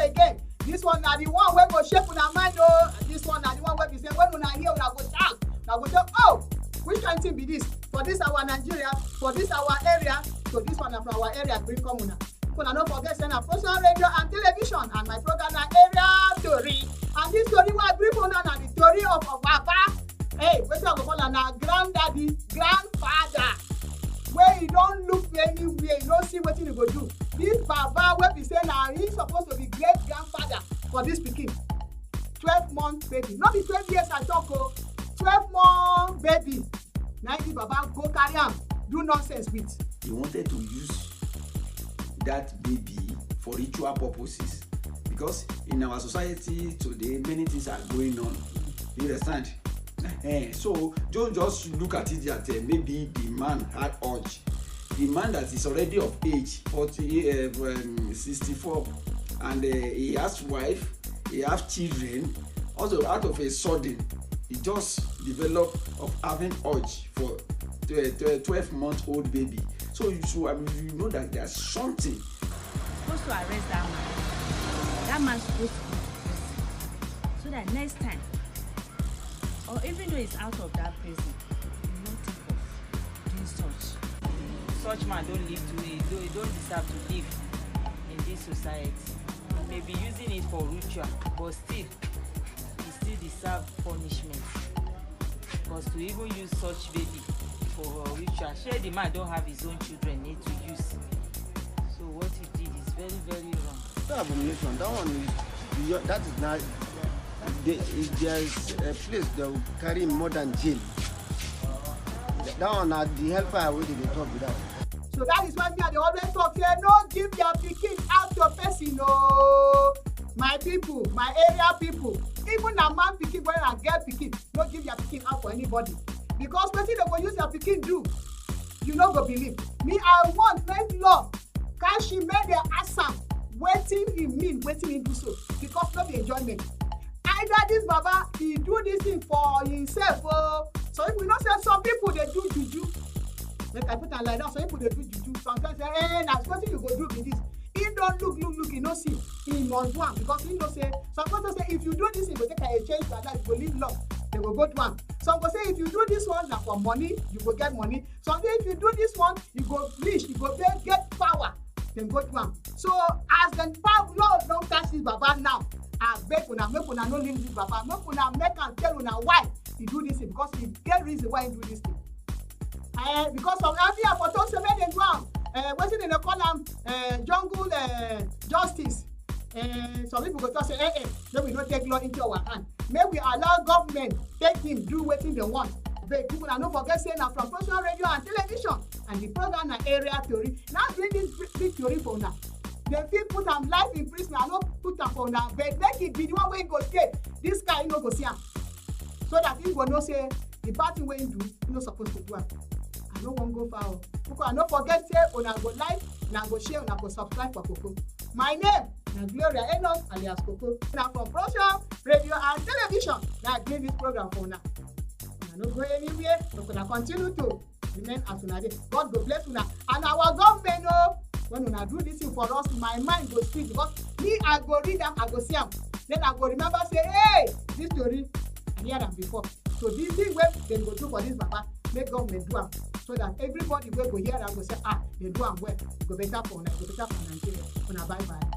again. This one na the one wey go shape una mind oh. This one na the one wey be say when una hear una go shout. Una go say, oh, which kind thing be this? For this our Nigeria, for this our area. So this one na from our area bring come una. Una no forget say na Procyon radio and television, and my program na Area Tori. And this story wey I bring una na the story of Papa. Hey, wetin I go call am na granddaddy, grandfather. Wey he don look anywhere, he no see wetin he go do. This Baba wey be say na he suppose to be great grandfather for this pikin. 12-month baby, no be 12 years I talk o. 12-month baby. Na the Baba go carry am do nonsense with. He wanted to use that baby for ritual purposes, because in our society today many things are going on. You understand? So don't just look at it that maybe the man had urge. The man that is already of age 64 and he has wife, he has children, also out of a sudden he just developed of having urge for a 12-month-old baby. So you should, you know that there's something. Supposed to arrest that man. That man's supposed to be prison, so that next time, or even though he's out of that prison, he will not think of doing such. Such man don't live to it. He don't deserve to live in this society. He may be using it for ritual, but still, he still deserves punishment. Because to even use such baby for ritual, sure the man don't have his own children need to use. So what he did is very, very wrong. That abomination, that one is, that is not, there's a place that will carry him more than jail. That one, the hellfire way they talk with that. So that is why me I dey always talk say no give your pikin out to person o. My people, my area people, even a man pikin wey na girl pikin, no give your pikin out for anybody. Because wetin dem go use your pikin do, you no go believe. Me I want make law catch him make dem ask am wetin he mean, wetin he do so, because no be enjoyment. Either this Baba he do this thing for himself o. So if we know say some people dey do juju, make I put am like that, some people dey do juju. Sometimes say na wetin you go do be this. He don't look, he no see. He must do am because he know say some people say if you do this, you go take a change your life, you go live long. They will go to am. Some go say if you do this one, na for money, you go get money. Some say if you do this one, you go rich, you go get power. Then go to am. So as the power Lord don't catch this Baba now, I beg una make una no leave this Baba. Make una make am tell una why he do this thing, because he get reason why he do this thing. Because of every for say make dem do am. Wetin dem dey call am jungle justice. Some people go talk say make we no take law into our hand. Make we allow government take him do wetin dem want. But people no forget say na from Procyon radio and television, and the program na Area Tori. Now bring this big story for una. Dem fit put am life in prison, I no put am for una, but make it be the one wey go stay. This guy no go see am, so that he go know say the bad thing wey he do, he no suppose to do am. I no wan go far o. Because I no forget say una go like, una go share, una go subscribe for Coco. My name na Gloria Enoch alias Coco. Na from Procyon radio and television na I bring this program for una. Una no go anywhere, but una continue to remain as una dey. God go bless una and our government o. When una do this thing for us, my mind go speak, because me I go read am, I go see am. Then I go remember say, hey, this story I hear am before. So this thing wey dem go do for this Baba, make government do am, so that everybody wey go hear am go say, they do am well. Go better for una, go better for Nigeria. Una bye bye.